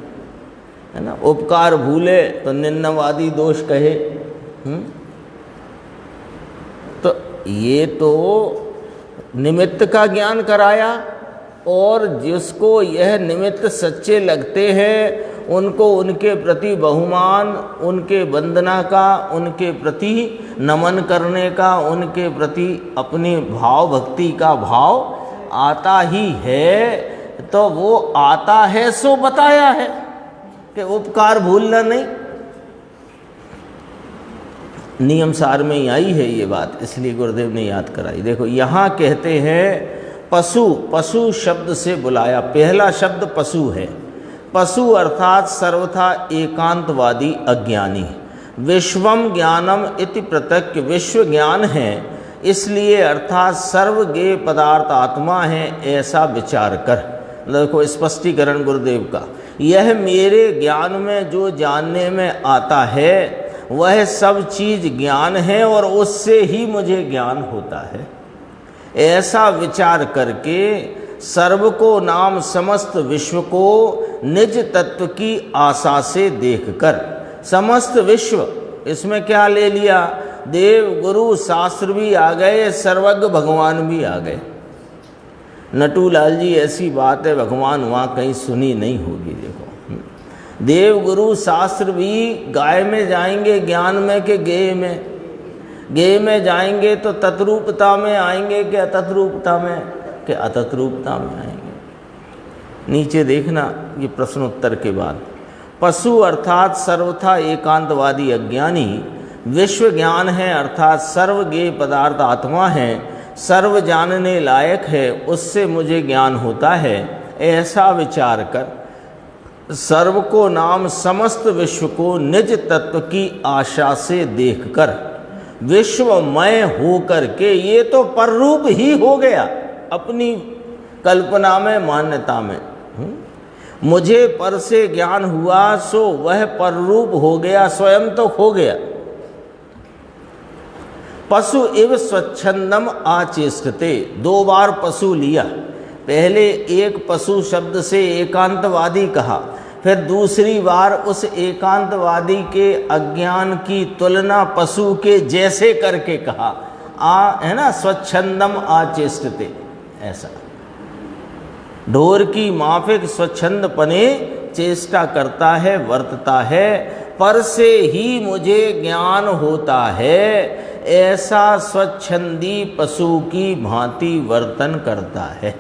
ना। उपकार भूले तो निन्नवादी दोष कहे। तो ये तो निमित्त का ज्ञान कराया, और जिसको यह निमित्त सच्चे लगते हैं उनको उनके प्रति बहुमान, उनके वंदना का, उनके प्रति नमन करने का, उनके प्रति अपनी भाव भक्ति का भाव आता ही है। तो वो आता है सो बताया है कि उपकार भूलना नहीं। नियम सार में ही आई है ये बात, इसलिए गुरुदेव ने याद कराई। देखो यहाँ कहते हैं पशु, पशु शब्द से बुलाया, पहला शब्द पशु है। पशु अर्थात सर्वथा एकांतवादी अज्ञानी। विश्वम ज्ञानम इति प्रत्यक्ष, विश्व ज्ञान है इसलिए अर्थात सर्वज्ञेय पदार्थ आत्मा है ऐसा विचार कर। देखो स्पष्टीकरण गुरुदेव का, यह मेरे ज्ञान में जो जानने में आता है वह सब चीज ज्ञान है और उससे ही मुझे ज्ञान होता है, ऐसा विचार करके सर्व को नाम समस्त विश्व को निज तत्व की आशा से देखकर, समस्त विश्व इसमें क्या ले लिया, देव गुरु शास्त्र भी आ गए, सर्वज्ञ भगवान भी आ गए। नटूलाल जी ऐसी बात है भगवान वहाँ कहीं सुनी नहीं होगी। देखो देव गुरु शास्त्र भी गाय में जाएंगे ज्ञान में कि गेय में, गेय में जाएंगे तो तत्रूपता में आएंगे कि अतत्रूपता में, कि अतत्रूपता में आएंगे। नीचे देखना ये प्रश्नोत्तर के बाद, पशु अर्थात सर्वथा एकांतवादी अज्ञानी, विश्व ज्ञान है अर्थात सर्वज्ञेय पदार्थ आत्मा है, सर्व जानने लायक है उससे मुझे ज्ञान होता है, ऐसा विचार कर सर्व को नाम समस्त विश्व को निज तत्व की आशा से देखकर विश्वमय हो करके, ये तो पररूप ही हो गया अपनी कल्पना में मान्यता में। मुझे पर से ज्ञान हुआ सो वह पररूप हो गया, स्वयं तो खो गया। पशु इव स्वच्छंदम आचेष्टते, दो बार पशु लिया, पहले एक पशु शब्द से एकांतवादी कहा, फिर दूसरी बार उस एकांतवादी के अज्ञान की तुलना पशु के जैसे करके कहा, है ना, स्वच्छंदम आचेष्टते, ऐसा ढोर की माफिक स्वच्छंद पने चेष्टा करता है, वर्तता है, पर से ही मुझे ज्ञान होता है, ऐसा स्वच्छंदी पशु की भांति वर्तन करता है।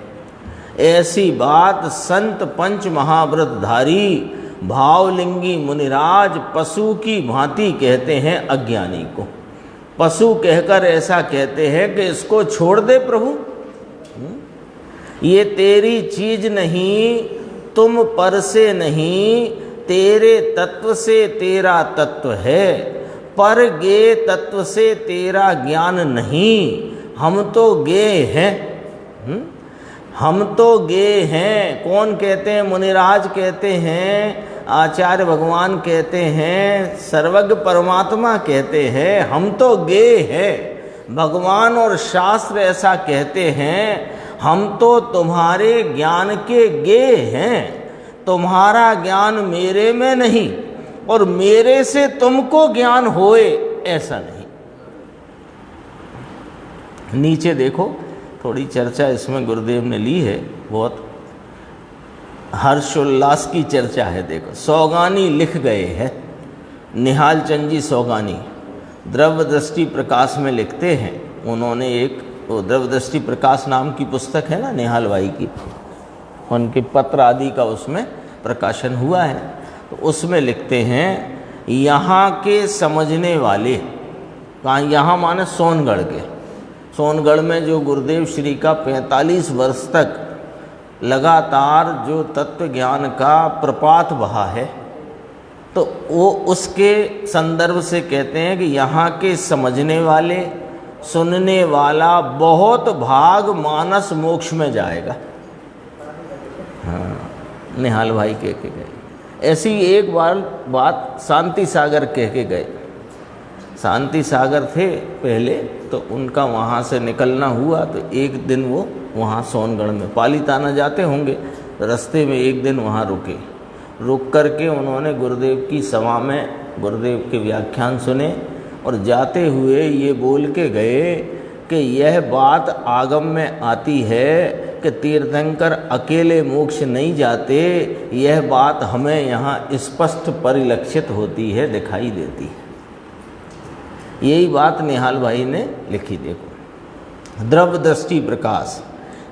ऐसी बात संत पंच महाव्रतधारी भावलिंगी मुनिराज पशु की भांति कहते हैं अज्ञानी को। पशु कहकर ऐसा कहते हैं कि इसको छोड़ दे प्रभु, ये तेरी चीज नहीं, तुम पर से नहीं, तेरे तत्व से तेरा तत्व है, पर गे तत्व से तेरा ज्ञान नहीं, हम तो गे हैं। हम तो गे हैं। कौन कहते हैं? मुनिराज कहते हैं, आचार्य भगवान कहते हैं, सर्वज्ञ परमात्मा कहते हैं, हम तो गे हैं। भगवान और शास्त्र ऐसा कहते हैं, हम तो तुम्हारे ज्ञान के गे हैं। तुम्हारा ज्ञान मेरे में नहीं और मेरे से तुमको ज्ञान होए, ऐसा नहीं। नीचे देखो, थोड़ी चर्चा इसमें गुरुदेव ने ली है, बहुत हर्षोल्लास की चर्चा है। देखो, सौगानी लिख गए हैं, निहाल चंद जी सौगानी द्रव्य दृष्टि प्रकाश में लिखते हैं। उन्होंने एक द्रव्य दृष्टि प्रकाश नाम की पुस्तक है ना निहाल भाई की, उनके पत्र आदि का उसमें प्रकाशन हुआ है। तो उसमें लिखते हैं, यहाँ के समझने वाले, कहाँ? यहाँ माने सोनगढ़ के। सोनगढ़ में जो गुरुदेव श्री का 45 वर्ष तक लगातार जो तत्व ज्ञान का प्रपात बहा है, तो वो उसके संदर्भ से कहते हैं कि यहाँ के समझने वाले, सुनने वाला बहुत भाग मानस मोक्ष में जाएगा। हाँ, निहाल भाई कह के गए। ऐसी एक बार बात शांति सागर कह के गए। शांति सागर थे पहले, तो उनका वहाँ से निकलना हुआ, तो एक दिन वो वहाँ सोनगढ़ में पालीताना जाते होंगे, तो रास्ते में एक दिन वहाँ रुक करके उन्होंने गुरुदेव की सभा में गुरुदेव के व्याख्यान सुने और जाते हुए ये बोल के गए कि यह बात आगम में आती है कि तीर्थंकर अकेले मोक्ष नहीं जाते, यह बात हमें यहाँ स्पष्ट परिलक्षित होती है, दिखाई देती है। यही बात निहाल भाई ने लिखी। देखो, द्रव्य दृष्टि प्रकाश,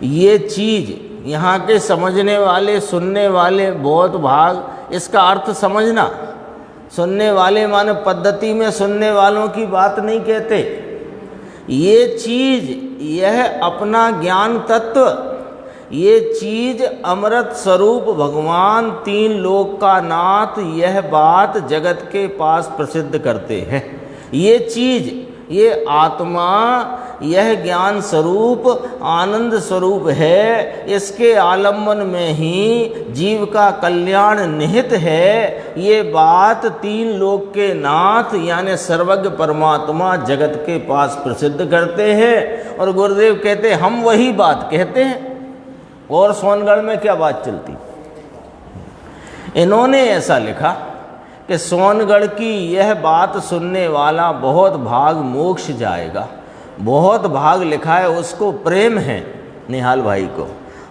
ये चीज़ यहाँ के समझने वाले, सुनने वाले बहुत भाग, इसका अर्थ समझना। सुनने वाले माने पद्धति में सुनने वालों की बात नहीं कहते। ये चीज़, यह अपना ज्ञान तत्व, ये चीज़ अमृत स्वरूप भगवान तीन लोक का नाथ, यह बात जगत के पास प्रसिद्ध करते हैं। ये चीज़, ये आत्मा, यह ज्ञान स्वरूप आनंद स्वरूप है, इसके आलम्बन में ही जीव का कल्याण निहित है। ये बात तीन लोक के नाथ यानी सर्वज्ञ परमात्मा जगत के पास प्रसिद्ध करते हैं। और गुरुदेव कहते हैं हम वही बात कहते हैं, और सोनगढ़ में क्या बात चलती। इन्होंने ऐसा लिखा कि सोनगढ़ की यह बात सुनने वाला बहुत भाग मोक्ष जाएगा। बहुत भाग लिखा है, उसको प्रेम है निहाल भाई को,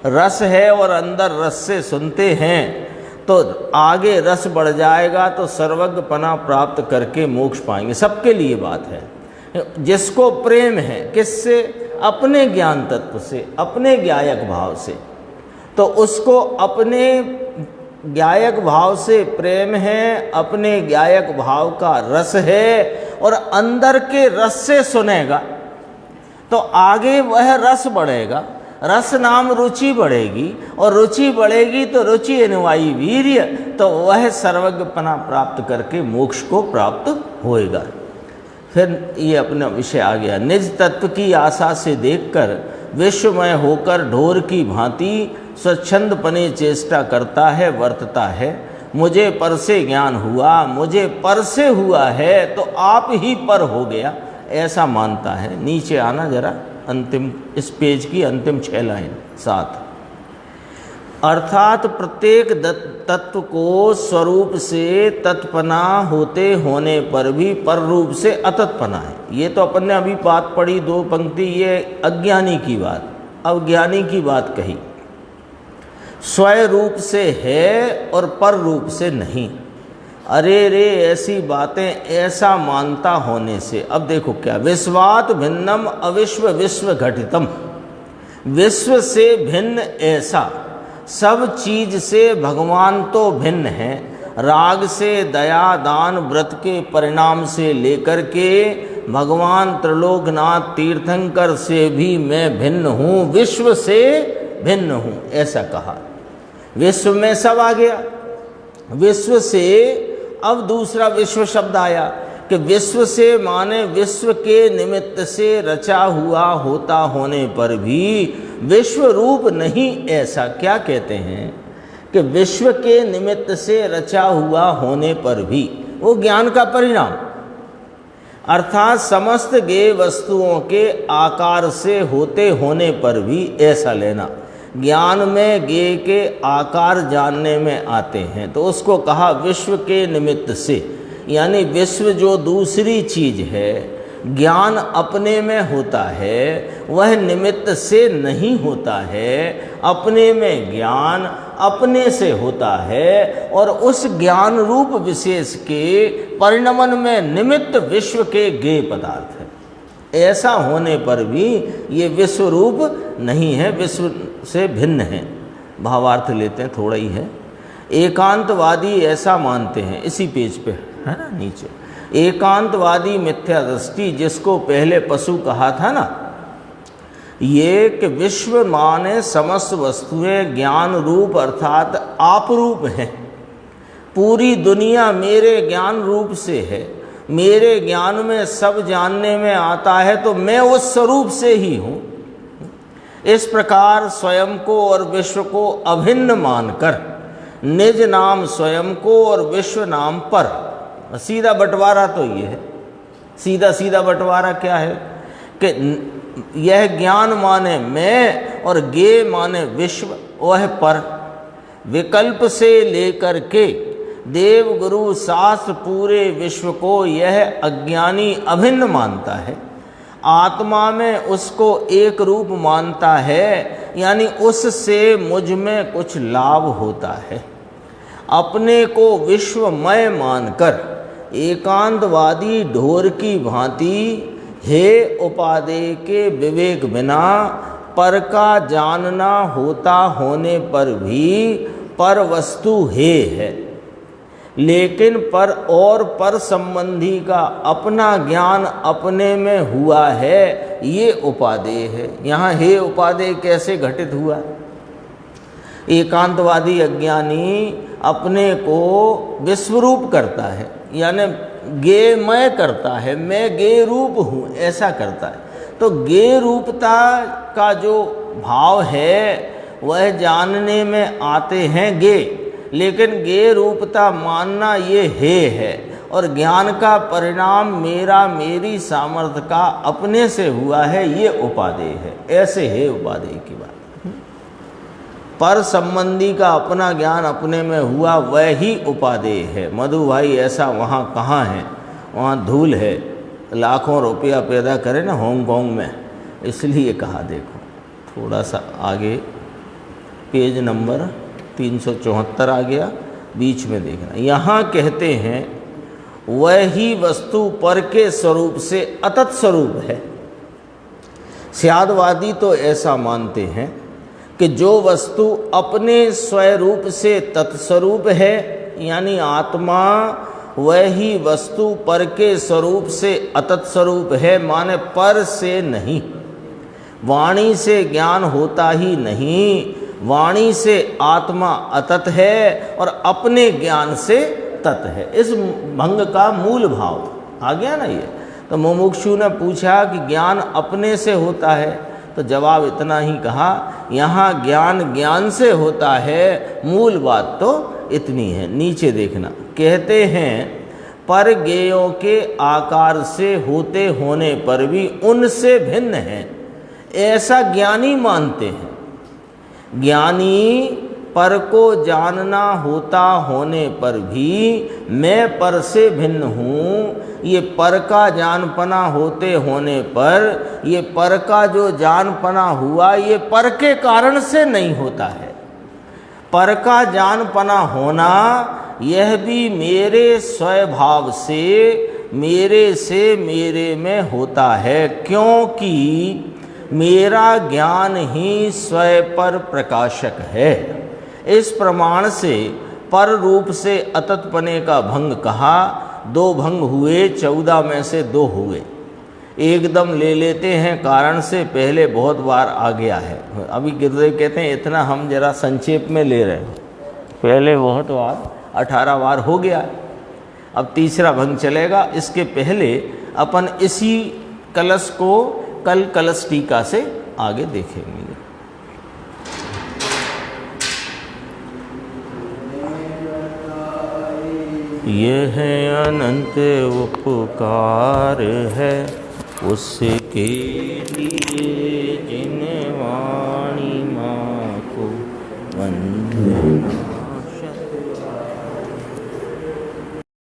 रस है और अंदर रस से सुनते हैं तो आगे रस बढ़ जाएगा, तो सर्वज्ञपना प्राप्त करके मोक्ष पाएंगे। सबके लिए बात है। जिसको प्रेम है, किससे? अपने ज्ञान तत्व से, अपने ज्ञायक भाव से, तो उसको अपने ज्ञायक भाव से प्रेम है, अपने ज्ञायक भाव का रस है, और अंदर के रस से सुनेगा तो आगे वह रस बढ़ेगा। रस नाम रुचि बढ़ेगी, और रुचि बढ़ेगी तो रुचि अनुवाई वीर्य, तो वह सर्वज्ञपना प्राप्त करके मोक्ष को प्राप्त होएगा। फिर ये अपना विषय आ गया, निज तत्व की आशा से देखकर विश्वमय होकर ढोर की भांति स्वच्छंदपने चेष्टा करता है, वर्तता है। मुझे पर से ज्ञान हुआ, मुझे पर से हुआ है, तो आप ही पर हो गया, ऐसा मानता है। नीचे आना जरा, अंतिम इस पेज की अंतिम 6 लाइन 7। अर्थात प्रत्येक तत्व को स्वरूप से तत्पना होते होने पर भी पर रूप से अतत्पना है। ये तो अपन ने अभी बात पढ़ी 2 पंक्ति, ये अज्ञानी की बात। अब ज्ञानी की बात कही, स्वयं रूप से है और पर रूप से नहीं। अरे रे, ऐसी बातें ऐसा मानता होने से, अब देखो क्या, विश्वात भिन्नम अविश्व विश्व घटितम, विश्व से भिन्न ऐसा, सब चीज से भगवान तो भिन्न है। राग से, दया, दान, व्रत के परिणाम से लेकर के भगवान त्रिलोकनाथ तीर्थंकर से भी मैं भिन्न हूँ, विश्व से भिन्न हूँ, ऐसा कहा। विश्व में सब आ गया, विश्व से अब दूसरा विश्व शब्द आया कि विश्व से माने विश्व के निमित्त से रचा हुआ होता होने पर भी विश्व रूप नहीं, ऐसा क्या कहते हैं कि विश्व के निमित्त से रचा हुआ होने पर भी वो ज्ञान का परिणाम, अर्थात समस्त ज्ञेय वस्तुओं के आकार से होते होने पर भी ऐसा लेना। ज्ञान में ज्ञेय के आकार जानने में आते हैं तो उसको कहा विश्व के निमित्त से, यानी विश्व जो दूसरी चीज है, ज्ञान अपने में होता है, वह निमित्त से नहीं होता है। अपने में ज्ञान अपने से होता है और उस ज्ञान रूप विशेष के परिणमन में निमित्त विश्व के ज्ञेय पदार्थ है। ऐसा होने पर भी ये विश्व रूप नहीं है, विश्व से भिन्न है। भावार्थ लेते हैं, थोड़ा ही है। एकांतवादी ऐसा मानते हैं, इसी पेज पे है ना नीचे, एकांतवादी मिथ्या दृष्टि, जिसको पहले पशु कहा था ना, ये कि विश्व माने समस्त वस्तुएं ज्ञान रूप अर्थात आप रूप हैं। पूरी दुनिया मेरे ज्ञान रूप से है, मेरे ज्ञान में सब जानने में आता है, तो मैं उस स्वरूप से ही हूँ। इस प्रकार स्वयं को और विश्व को अभिन्न मानकर निज नाम स्वयं को और विश्व नाम पर, सीधा बंटवारा तो ये है, सीधा सीधा बंटवारा क्या है कि यह ज्ञान माने मैं और ज्ञेय माने विश्व, वह पर। विकल्प से लेकर के देव गुरु शास्त्र पूरे विश्व को यह अज्ञानी अभिन्न मानता है। आत्मा में उसको एक रूप मानता है, यानी उससे मुझ में कुछ लाभ होता है। अपने को विश्वमय मानकर एकांतवादी ढोर की भांति हे उपादेय के विवेक बिना पर का जानना होता होने पर भी पर वस्तु है, लेकिन पर और पर संबंधी का अपना ज्ञान अपने में हुआ है, ये उपादेय है। यहाँ हे उपादेय कैसे घटित हुआ? एकांतवादी अज्ञानी अपने को विश्वरूप करता है, यानी ज्ञेयमय करता है, मैं ज्ञेय रूप हूँ, ऐसा करता है। तो ज्ञेय रूपता का जो भाव है वह जानने में आते हैं ज्ञेय, लेकिन ज्ञेय रूपता मानना ये है और ज्ञान का परिणाम मेरा मेरी सामर्थ्य का अपने से हुआ है, ये उपादेय है। ऐसे है उपादेय की बात। पर संबंधी का अपना ज्ञान अपने में हुआ, वह ही उपादेय है। मधु भाई ऐसा वहाँ कहाँ है? वहाँ धूल है, लाखों रुपया पैदा करे ना हांगकांग में, इसलिए कहा। देखो थोड़ा सा आगे पेज नंबर 374 आ गया, बीच में देखना। यहाँ कहते हैं वही वस्तु पर के स्वरूप से अतत स्वरूप है। स्यादवादी तो ऐसा मानते हैं कि जो वस्तु अपने स्वरूप से तत्स्वरूप है, यानी आत्मा, वही वस्तु पर के स्वरूप से अतत स्वरूप है, माने पर से नहीं। वाणी से ज्ञान होता ही नहीं, वाणी से आत्मा अतत है और अपने ज्ञान से तत् है। इस भंग का मूल भाव आ गया ना ये। तो मुमुक्षु ने पूछा कि ज्ञान अपने से होता है, तो जवाब इतना ही कहा, यहाँ ज्ञान ज्ञान से होता है, मूल बात तो इतनी है। नीचे देखना, कहते हैं पर ज्ञेयों के आकार से होते होने पर भी उनसे भिन्न है, ऐसा ज्ञानी मानते हैं। ज्ञानी पर को जानना होता होने पर भी मैं पर से भिन्न हूँ, ये पर का जानपना होते होने पर ये पर का जो जानपना हुआ ये पर के कारण से नहीं होता है। पर का जानपना होना यह भी मेरे स्वभाव से मेरे में होता है, क्योंकि मेरा ज्ञान ही स्वयं पर प्रकाशक है। इस प्रमाण से पर रूप से अततपने का भंग कहा। 2 भंग हुए, 14 में से 2 हुए। एकदम ले लेते हैं कारण से, पहले बहुत बार आ गया है। अभी गिरदेव कहते हैं इतना हम जरा संक्षेप में ले रहे हैं, पहले बहुत बार 18 बार हो गया। अब तीसरा भंग चलेगा। इसके पहले अपन इसी कलश को कल कलश टीका से आगे देखेंगे। यह अनंत उपकार है उसके लिए जिनवा